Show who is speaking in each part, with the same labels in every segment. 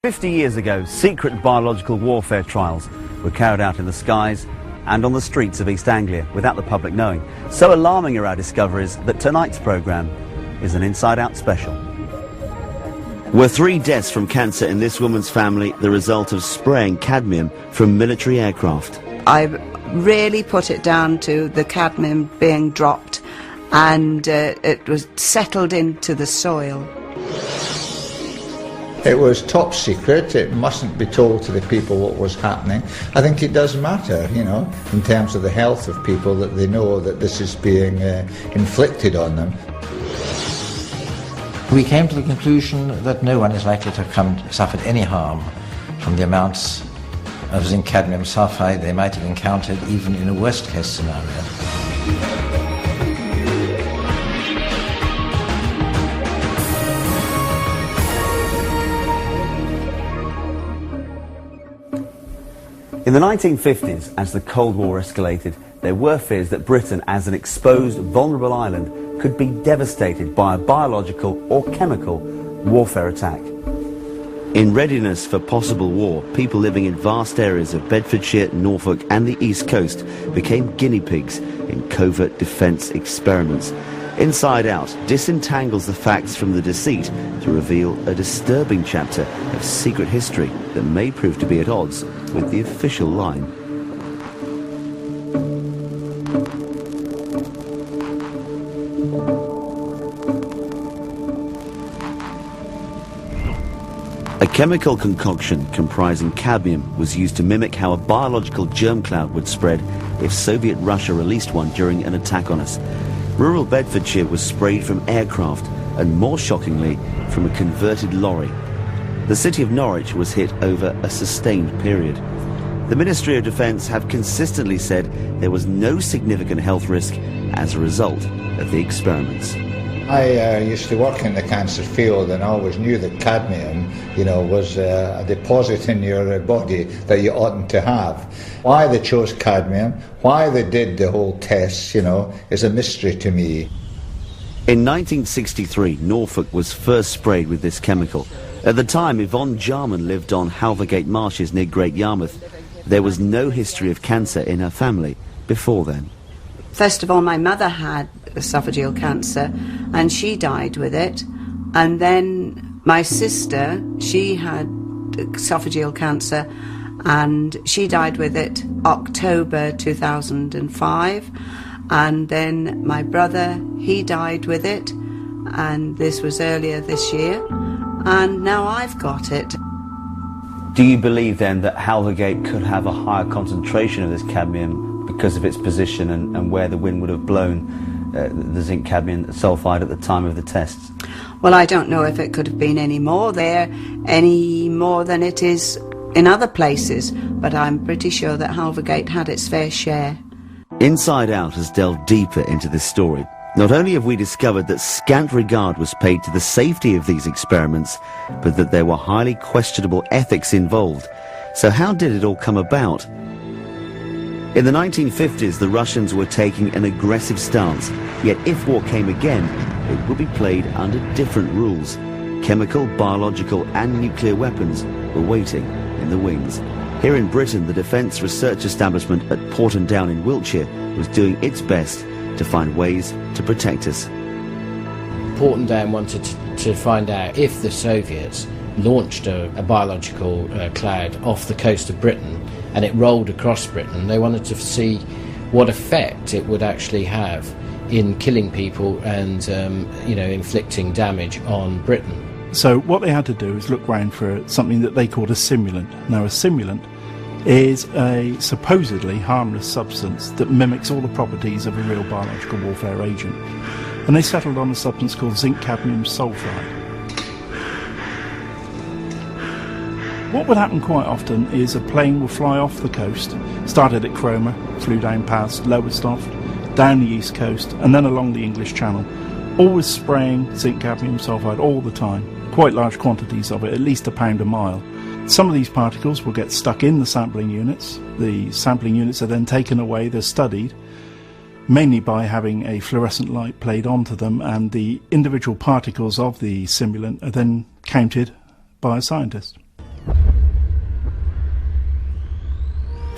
Speaker 1: 50 years ago, secret biological warfare trials were carried out in the skies and on the streets of East Anglia without the public knowing. So alarming are our discoveries that tonight's programme is an Inside Out special. Were 3 deaths from cancer in this woman's family the result of spraying cadmium from military aircraft?
Speaker 2: I really put it down to the cadmium being dropped and it was settled into the soil.
Speaker 3: It was top secret. It mustn't be told to the people what was happening. I think it does matter, you know, in terms of the health of people, that they know that this is being inflicted on them.
Speaker 4: We came to the conclusion that no one is likely to have suffered any harm from the amounts of zinc cadmium sulfide they might have encountered even in a worst case scenario.
Speaker 1: In the 1950s, as the Cold War escalated, there were fears that Britain, as an exposed, vulnerable island, could be devastated by a biological or chemical warfare attack. In readiness for possible war, people living in vast areas of Bedfordshire, Norfolk and the East Coast became guinea pigs in covert defence experiments. Inside Out disentangles the facts from the deceit to reveal a disturbing chapter of secret history that may prove to be at odds with the official line. A chemical concoction comprising cadmium was used to mimic how a biological germ cloud would spread if Soviet Russia released one during an attack on us. Rural Bedfordshire was sprayed from aircraft and, more shockingly, from a converted lorry. The city of Norwich was hit over a sustained period. The Ministry of Defence have consistently said there was no significant health risk as a result of the experiments.
Speaker 3: I used to work in the cancer field, and I always knew that cadmium, you know, was a deposit in your body that you oughtn't to have. Why they chose cadmium, why they did the whole test, you know, is a mystery to me.
Speaker 1: In 1963, Norfolk was first sprayed with this chemical. At the time, YVONNE JARMAN lived on Halvergate Marshes near Great Yarmouth. There was no history of cancer in her family before then.
Speaker 2: First of all, my mother had esophageal cancer and she died with it, and then my sister, she had esophageal cancer and she died with it October 2005, and then my brother, he died with it, and this was earlier this year, and now I've got it.
Speaker 1: Do you believe then that Halvergate could have a higher concentration of this cadmium because of its position and where the wind would have blown the zinc cadmium sulfide at the time of the tests?
Speaker 2: Well, I don't know if it could have been any more there, any more than it is in other places, but I'm pretty sure that Halvergate had its fair share.
Speaker 1: Inside Out has delved deeper into this story. Not only have we discovered that scant regard was paid to the safety of these experiments, but that there were highly questionable ethics involved. So how did it all come about? In the 1950s, the Russians were taking an aggressive stance, yet if war came again, it would be played under different rules. Chemical, biological and nuclear weapons were waiting in the wings. Here in Britain, the Defence Research Establishment at Porton Down in Wiltshire was doing its best to find ways to protect us.
Speaker 5: Porton Down wanted to find out if the Soviets launched a biological cloud off the coast of Britain and it rolled across Britain. They wanted to see what effect it would actually have in killing people and inflicting damage on Britain.
Speaker 6: So what they had to do is look round for something that they called a simulant. Now a simulant is a supposedly harmless substance that mimics all the properties of a real biological warfare agent. And they settled on a substance called zinc cadmium sulfide. What would happen quite often is a plane will fly off the coast, started at Cromer, flew down past Lowestoft, down the east coast and then along the English Channel, always spraying zinc cadmium sulfide all the time, quite large quantities of it, at least £1 a mile. Some of these particles will get stuck in the sampling units. The sampling units are then taken away, they're studied, mainly by having a fluorescent light played onto them, and the individual particles of the simulant are then counted by a scientist.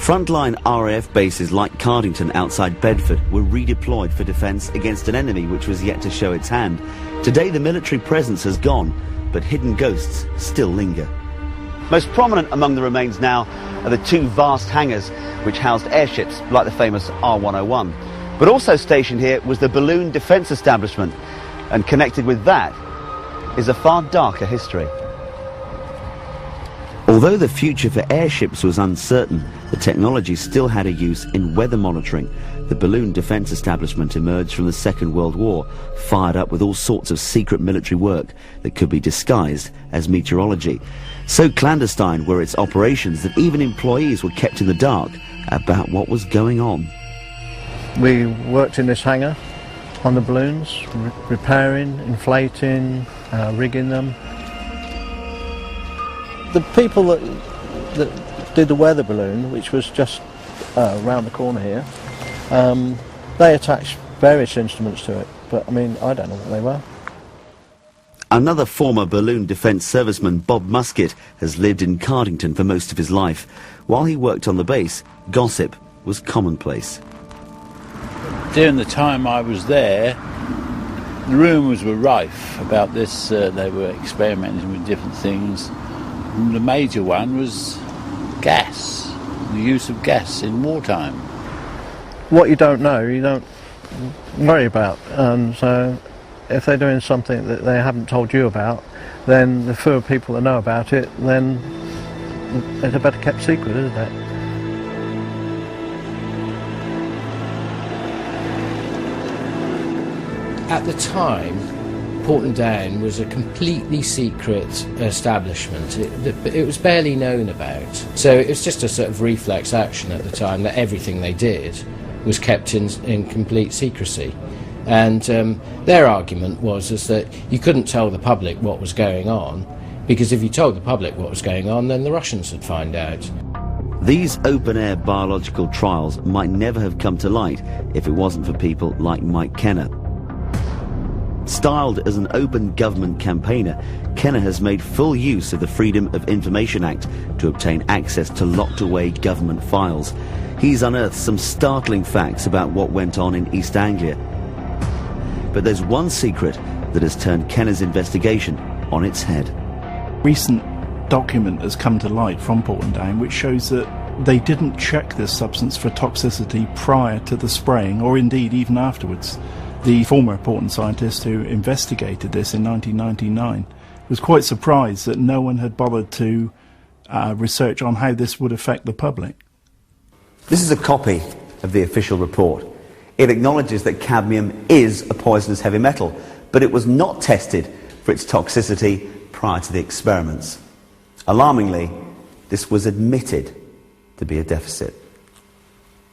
Speaker 1: Frontline RAF bases like Cardington outside Bedford were redeployed for defence against an enemy which was yet to show its hand. Today the military presence has gone, but hidden ghosts still linger. Most prominent among the remains now are the two vast hangars which housed airships like the famous R101. But also stationed here was the balloon defence establishment, and connected with that is a far darker history. Although the future for airships was uncertain, the technology still had a use in weather monitoring. The balloon defence establishment emerged from the Second World War, fired up with all sorts of secret military work that could be disguised as meteorology. So clandestine were its operations that even employees were kept in the dark about what was going on.
Speaker 7: We worked in this hangar on the balloons, repairing, inflating, rigging them. The people that did the weather balloon, which was just around the corner here, they attached various instruments to it, but I mean, I don't know what they were.
Speaker 1: Another former balloon defence serviceman, Bob Muskett, has lived in Cardington for most of his life. While he worked on the base, gossip was commonplace.
Speaker 8: During the time I was there, the rumours were rife about this. They were experimenting with different things. And the major one was gas, the use of gas in wartime.
Speaker 7: What you don't know, you don't worry about, and so if they're doing something that they haven't told you about, then the fewer people that know about it, then it's a better kept secret, isn't it?
Speaker 5: At the time, Porton Down was a completely secret establishment. It was barely known about. So it was just a sort of reflex action at the time that everything they did was kept in complete secrecy. And their argument was that you couldn't tell the public what was going on, because if you told the public what was going on, then the Russians would find out.
Speaker 1: These open-air biological trials might never have come to light if it wasn't for people like Mike Kenner. Styled as an open government campaigner, Kenner has made full use of the Freedom of Information Act to obtain access to locked-away government files. He's unearthed some startling facts about what went on in East Anglia. But there's one secret that has turned Kenner's investigation on its head.
Speaker 6: Recent document has come to light from Porton Down which shows that they didn't check this substance for toxicity prior to the spraying, or indeed even afterwards. The former Porton scientist who investigated this in 1999 was quite surprised that no one had bothered to research on how this would affect the public.
Speaker 1: This is a copy of the official report. It acknowledges that cadmium is a poisonous heavy metal, but it was not tested for its toxicity prior to the experiments. Alarmingly, this was admitted to be a deficit.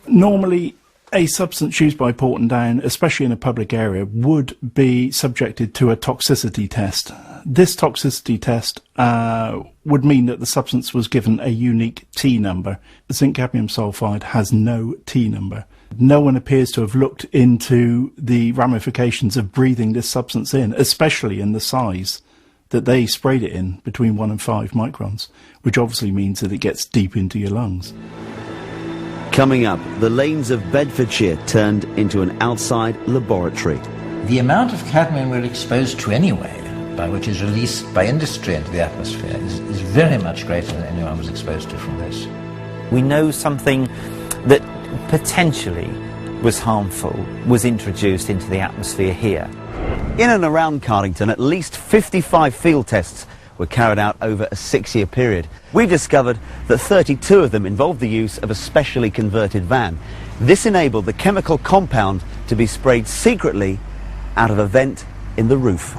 Speaker 6: Normally, a substance used by Porton Down, especially in a public area, would be subjected to a toxicity test. This toxicity test would mean that the substance was given a unique T number. Zinc cadmium sulfide has no T number. No one appears to have looked into the ramifications of breathing this substance in, especially in the size that they sprayed it in, between 1 and 5 microns, which obviously means that it gets deep into your lungs.
Speaker 1: Coming up, the lanes of Bedfordshire turned into an outside laboratory.
Speaker 4: The amount of cadmium we're exposed to anyway, by which is released by industry into the atmosphere, is very much greater than anyone was exposed to from this.
Speaker 9: We know something that potentially was harmful was introduced into the atmosphere here.
Speaker 1: In and around Cardington, at least 55 field tests were carried out over a 6-year period. We discovered that 32 of them involved the use of a specially converted van. This enabled the chemical compound to be sprayed secretly out of a vent in the roof.